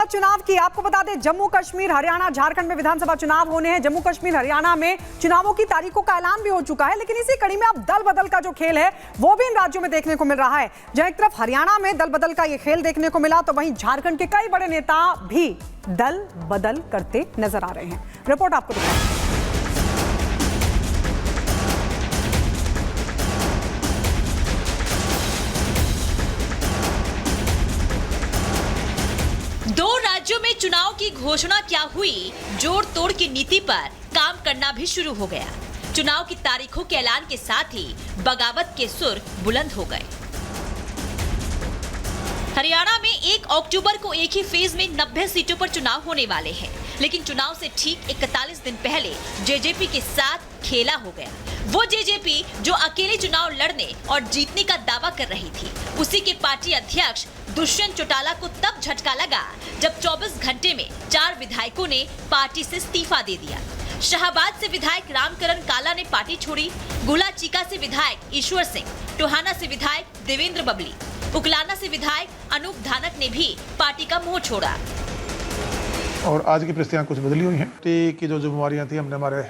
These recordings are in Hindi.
बात चुनाव की। आपको बता दें, जम्मू कश्मीर, हरियाणा, झारखंड में विधानसभा चुनाव होने हैं। जम्मू कश्मीर, हरियाणा में चुनावों की तारीखों का ऐलान भी हो चुका है, लेकिन इसी कड़ी में अब दल बदल का जो खेल है वो भी इन राज्यों में देखने को मिल रहा है। जहां एक तरफ हरियाणा में दल बदल का ये खेल देखने को मिला, तो वहीं झारखंड के कई बड़े नेता भी दल बदल करते नजर आ रहे हैं। रिपोर्ट आपको दिखाएं। दो राज्यों में चुनाव की घोषणा क्या हुई, जोड़ तोड़ की नीति पर काम करना भी शुरू हो गया। चुनाव की तारीखों के ऐलान के साथ ही बगावत के सुर बुलंद हो गए। हरियाणा में 1 अक्टूबर को एक ही फेज में 90 सीटों पर चुनाव होने वाले हैं, लेकिन चुनाव से ठीक 41 दिन पहले जेजेपी के साथ खेला हो गया। वो जेजेपी जो अकेले चुनाव लड़ने और जीतने का दावा कर रही थी, उसी के पार्टी अध्यक्ष दुष्यंत चौटाला को तब झटका लगा जब 24 घंटे में 4 विधायकों ने पार्टी से इस्तीफा दे दिया। शाहबाद से विधायक रामकरण काला ने पार्टी छोड़ी, गुला चीका से विधायक ईश्वर सिंह, टोहाना से विधायक देवेंद्र बबली, उकलाना से विधायक अनूप धानक ने भी पार्टी का मोह छोड़ा। और आज की परिस्थितियां कुछ बदली हुई हैं। पार्टी की जो जिम्मेवारियां थी, हमने हमारे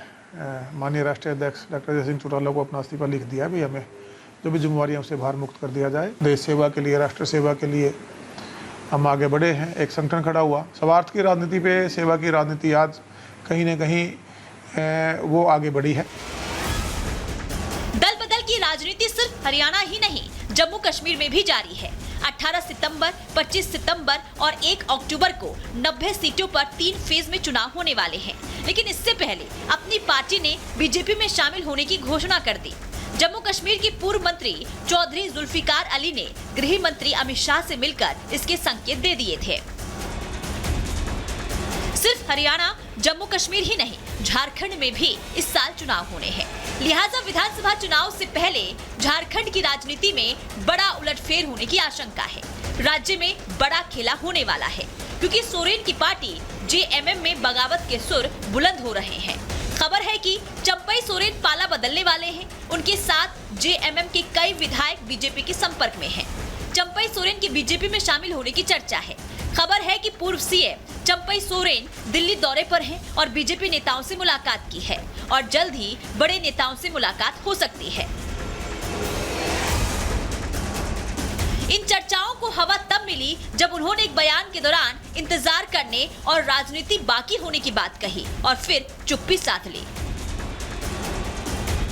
माननीय राष्ट्रीय अध्यक्ष डॉक्टर जय सिंह चौटाला को अपना इस्तीफा लिख दिया है। भाई हमें जो भी जिम्मेवारियां उससे भार मुक्त कर दिया जाए। देश सेवा के लिए, राष्ट्र सेवा के लिए हम आगे बढ़े हैं। एक संगठन खड़ा हुआ। स्वार्थ की राजनीति पे सेवा की राजनीति आज कहीं न कहीं वो आगे बढ़ी है। दल बदल की राजनीति सिर्फ हरियाणा ही नहीं, जम्मू कश्मीर में भी जारी है। 18 सितंबर, 25 सितंबर और 1 अक्टूबर को 90 सीटों पर 3 फेज में चुनाव होने वाले हैं। लेकिन इससे पहले अपनी पार्टी ने बीजेपी में शामिल होने की घोषणा कर दी। जम्मू कश्मीर की पूर्व मंत्री चौधरी जुल्फिकार अली ने गृह मंत्री अमित शाह से मिलकर इसके संकेत दे दिए थे। सिर्फ हरियाणा, जम्मू कश्मीर ही नहीं, झारखंड में भी इस साल चुनाव होने हैं। लिहाजा विधानसभा चुनाव से पहले झारखंड की राजनीति में बड़ा उलटफेर होने की आशंका है। राज्य में बड़ा खेला होने वाला है, क्योंकि सोरेन की पार्टी जेएमएम में बगावत के सुर बुलंद हो रहे हैं। खबर है कि चंपई सोरेन पाला बदलने वाले हैं। उनके साथ जेएमएम के कई विधायक बीजेपी के संपर्क में हैं। चंपई सोरेन की बीजेपी में शामिल होने की चर्चा है। खबर है कि पूर्व सीएम चंपई सोरेन दिल्ली दौरे पर हैं और बीजेपी नेताओं से मुलाकात की है और जल्द ही बड़े नेताओं से मुलाकात हो सकती है। इन चर्चाओं को हवा तब मिली जब उन्होंने एक बयान के दौरान इंतजार करने और राजनीति बाकी होने की बात कही और फिर चुप्पी साध ली।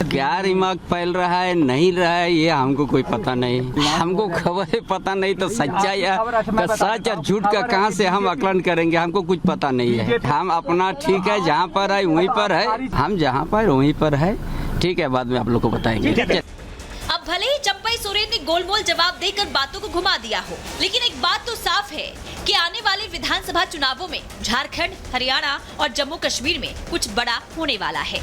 क्या दिमाग फैल रहा है, नहीं रहा है, ये हमको कोई पता नहीं। हमको खबर पता नहीं तो सच्चाई या सच या झूठ का कहां से हम आकलन करेंगे, हमको कुछ पता नहीं है। हम अपना ठीक है, जहां पर है वहीं पर है, हम जहां पर वहीं पर है। ठीक है, बाद में आप लोग को बताएंगे। अब भले ही चंपई सोरेन ने गोलमोल जवाब देकर बातों को घुमा दिया हो, लेकिन एक बात तो साफ है कि आने वाले विधानसभा चुनावों में झारखंड, हरियाणा और जम्मू कश्मीर में कुछ बड़ा होने वाला है।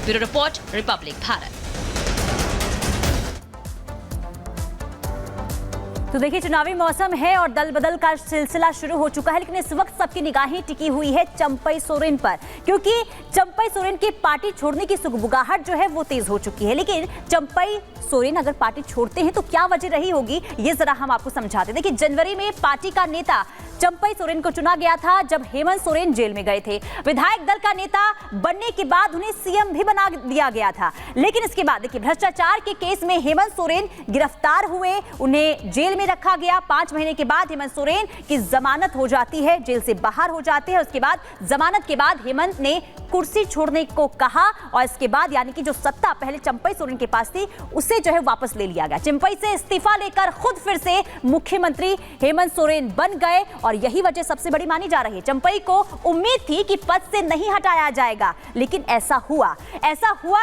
Bureau report, Republic Bharat. तो देखिए, चुनावी मौसम है और दल बदल का सिलसिला शुरू हो चुका है, लेकिन इस वक्त सबकी निगाहें टिकी हुई है चंपई सोरेन पर, क्योंकि चंपई सोरेन की पार्टी छोड़ने की सुगबुगाहट जो है वो तेज हो चुकी है। लेकिन चंपई सोरेन अगर पार्टी छोड़ते हैं तो क्या वजह रही होगी, ये जरा हम आपको समझाते। देखिए, जनवरी में पार्टी का नेता चंपई सोरेन को चुना गया था जब हेमंत सोरेन जेल में गए थे। विधायक दल का नेता बनने के बाद उन्हें सीएम भी बना दिया गया था। लेकिन इसके बाद देखिए, भ्रष्टाचार के केस में हेमंत सोरेन गिरफ्तार हुए, उन्हें जेल में रखा गया। 5 महीने के बाद हेमंत सोरेन की जमानत हो जाती है, जेल से बाहर हो जाते हैं। उसके बाद जमानत के बाद हेमंत ने कुर्सी छोड़ने को कहा और इसके बाद यानी कि जो सत्ता पहले चंपई सोरेन के पास थी उसे जो है वापस ले लिया गया। चंपई से इस्तीफा लेकर खुद फिर से मुख्यमंत्री हेमंत सोरेन बन गए और यही वजह सबसे बड़ी मानी जा रही है। चंपई को उम्मीद थी कि पद से नहीं हटाया जाएगा, लेकिन ऐसा हुआ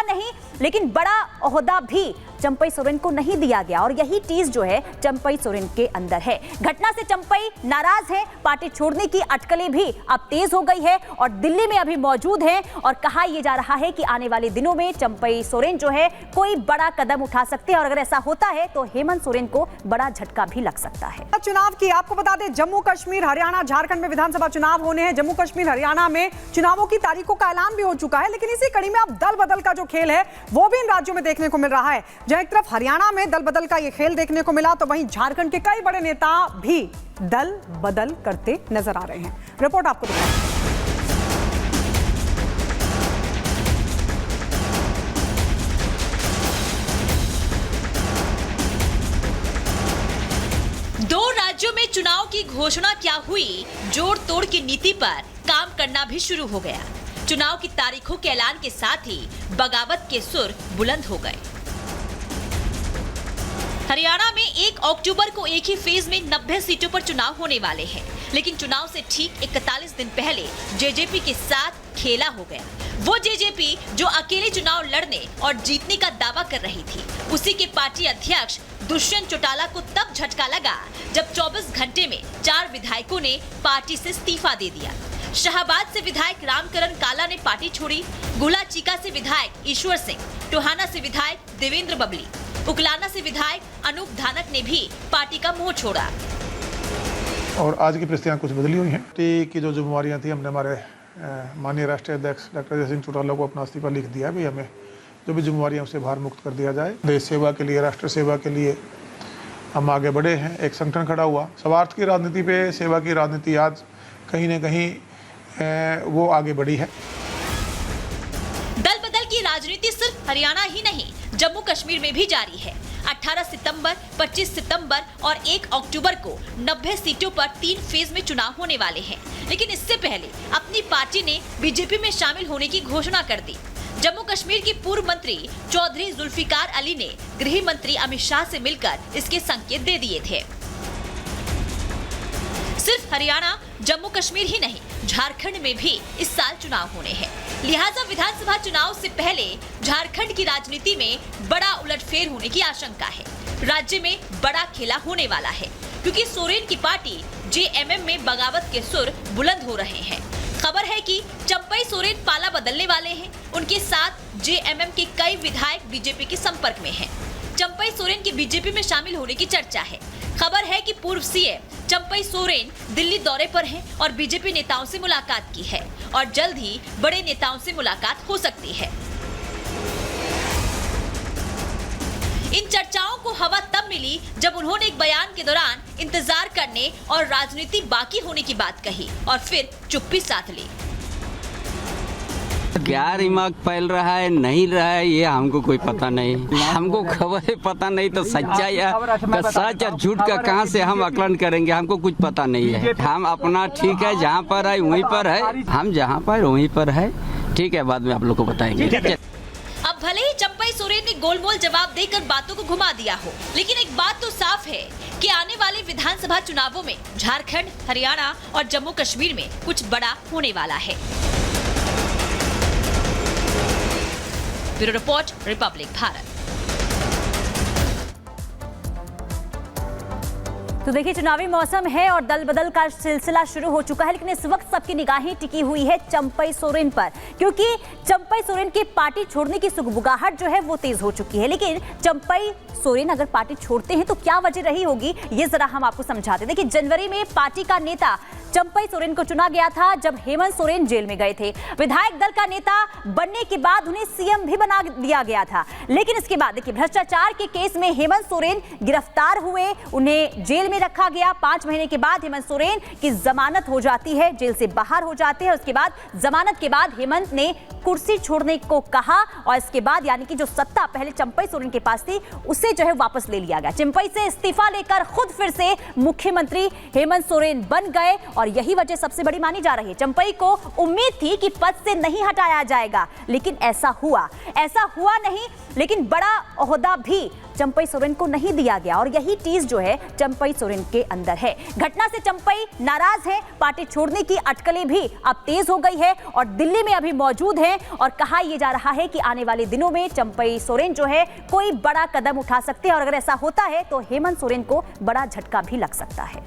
नहीं। लेकिन बड़ा ओहदा भी चंपई सोरेन को नहीं दिया गया और यही टीज जो है चंपई सोरेन के अंदर है। घटना से चंपई नाराज है, पार्टी छोड़ने की अटकलें भी अब तेज हो गई है और दिल्ली में अभी मौजूद हैं और कहा यह जा रहा है कि आने वाले दिनों में चंपई सोरेन जो है कोई बड़ा कदम उठा सकते हैं और अगर ऐसा होता है तो हेमंत सोरेन को बड़ा झटका भी लग सकता है। चुनाव की आपको बता दें, जम्मू कश्मीर, हरियाणा, झारखंड में विधानसभा चुनाव होने हैं। जम्मू कश्मीर, हरियाणा में चुनावों की तारीखों का ऐलान भी हो चुका है, लेकिन इसी कड़ी में अब दल बदल का जो खेल है वो भी इन राज्यों में देखने को मिल रहा है। जहां एक तरफ हरियाणा में दल बदल का ये खेल देखने को मिला, तो वहीं झारखंड के कई बड़े नेता भी दल बदल करते नजर आ रहे हैं। रिपोर्ट आपको दिखाएं। दो राज्यों में चुनाव की घोषणा क्या हुई, जोड़ तोड़ की नीति पर काम करना भी शुरू हो गया। चुनाव की तारीखों के ऐलान के साथ ही बगावत के सुर बुलंद हो गए। हरियाणा में 1 अक्टूबर को एक ही फेज में 90 सीटों पर चुनाव होने वाले हैं, लेकिन चुनाव से ठीक 41 दिन पहले जेजेपी के साथ खेला हो गया। वो जेजेपी जो अकेले चुनाव लड़ने और जीतने का दावा कर रही थी, उसी के पार्टी अध्यक्ष दुष्यंत चौटाला को तब झटका लगा जब 24 घंटे में 4 विधायकों ने पार्टी से इस्तीफा दे दिया। शाहबाद से विधायक रामकरण काला ने पार्टी छोड़ी, गुला चीका से विधायक ईश्वर सिंह, टोहाना से विधायक देवेंद्र बबली, उकलाना से विधायक अनूप धानक ने भी पार्टी का मुंह छोड़ा। और आज की परिस्थितियाँ कुछ बदली हुई हैं। पार्टी की जो जिम्मेवारियाँ थी, हमने हमारे माननीय राष्ट्रीय अध्यक्ष डॉक्टर जयसिंह चौटाला को अपना इस्तीफा लिख दिया भी हमें जो भी जिम्मेवारियाँ उसे भार मुक्त कर दिया जाए। देश सेवा के लिए, राष्ट्र सेवा के लिए हम आगे बढ़े हैं। एक संगठन खड़ा हुआ। स्वार्थ की राजनीति पे सेवा की राजनीति आज कहीं न कहीं वो आगे बढ़ी है। दल बदल की राजनीति सिर्फ हरियाणा ही नहीं, जम्मू कश्मीर में भी जारी है। 18 सितंबर, 25 सितंबर और 1 अक्टूबर को 90 सीटों पर 3 फेज में चुनाव होने वाले हैं, लेकिन इससे पहले अपनी पार्टी ने बीजेपी में शामिल होने की घोषणा कर दी। जम्मू कश्मीर की पूर्व मंत्री चौधरी जुल्फिकार अली ने गृह मंत्री अमित शाह से मिलकर इसके संकेत दे दिए थे। सिर्फ हरियाणा, जम्मू कश्मीर ही नहीं, झारखंड में भी इस साल चुनाव होने हैं। लिहाजा विधानसभा चुनाव से पहले झारखंड की राजनीति में बड़ा उलटफेर होने की आशंका है। राज्य में बड़ा खेला होने वाला है, क्योंकि सोरेन की पार्टी जेएमएम में बगावत के सुर बुलंद हो रहे हैं। खबर है कि चंपई सोरेन पाला बदलने वाले हैं। उनके साथ जेएमएम के कई विधायक बीजेपी के संपर्क में हैं। चंपई सोरेन के बीजेपी में शामिल होने की चर्चा है। खबर है कि पूर्व सीएम चंपई सोरेन दिल्ली दौरे पर हैं और बीजेपी नेताओं से मुलाकात की है और जल्द ही बड़े नेताओं से मुलाकात हो सकती है। इन चर्चाओं को हवा तब मिली जब उन्होंने एक बयान के दौरान इंतजार करने और राजनीति बाकी होने की बात कही और फिर चुप्पी साध ली। क्या दिमाग फैल रहा है, नहीं रहा है, ये हमको कोई पता नहीं। हमको खबर पता नहीं तो सच्चाई सच या झूठ का कहाँ से हम आकलन करेंगे, हमको कुछ पता नहीं है। हम अपना ठीक है, जहाँ पर है वहीं पर है, हम जहाँ पर वहीं पर है। ठीक है, बाद में आप लोग को बताएंगे। अब भले ही चंपई सोरेन ने गोलमोल जवाब देकर बातों को घुमा दिया हो, लेकिन एक बात तो साफ है कि आने वाले विधानसभा चुनावों में झारखंड, हरियाणा और जम्मू कश्मीर में कुछ बड़ा होने वाला है। Bureau report, Republic Bharat. तो देखिए, चुनावी मौसम है और दल बदल का सिलसिला शुरू हो चुका है, लेकिन इस वक्त सबकी निगाहें टिकी हुई है चंपई सोरेन पर, क्योंकि चंपई सोरेन की पार्टी छोड़ने की सुगबुगाहट जो है वो तेज हो चुकी है। लेकिन चंपई सोरेन अगर पार्टी छोड़ते हैं तो क्या वजह रही होगी, ये जरा हम आपको समझाते। देखिए, जनवरी में पार्टी का नेता चंपई सोरेन को चुना गया था जब हेमंत सोरेन जेल में गए थे। विधायक दल का नेता बनने के बाद उन्हें सीएम भी बना दिया गया था, लेकिन इसके बाद देखिए भ्रष्टाचार के केस में हेमंत सोरेन गिरफ्तार हुए, उन्हें जेल में रखा गया। 5 महीने के बाद हेमंत सोरेन की जमानत हो जाती है, जेल से बाहर हो जाते हैं। उसके बाद जमानत के बाद हेमंत ने कुर्सी छोड़ने को कहा और इसके बाद यानी कि जो सत्ता पहले चंपई सोरेन के पास थी उसे जो है वापस ले लिया गया। चंपई से इस्तीफा लेकर खुद फिर से मुख्यमंत्री हेमंत सोरेन बन गए और यही वजह सबसे बड़ी मानी जा रही है। चंपई को उम्मीद थी कि पद से नहीं हटाया जाएगा, लेकिन ऐसा हुआ नहीं, लेकिन बड़ा ओहदा भी चंपई सोरेन को नहीं दिया गया और यही चीज जो है चंपई सोरेन के अंदर है। घटना से चंपई नाराज है, पार्टी छोड़ने की अटकलें भी अब तेज हो गई है और दिल्ली में अभी मौजूद हैं और कहा यह जा रहा है कि आने वाले दिनों में चंपई सोरेन जो है कोई बड़ा कदम उठा सकते हैं और अगर ऐसा होता है तो हेमंत सोरेन को बड़ा झटका भी लग सकता है।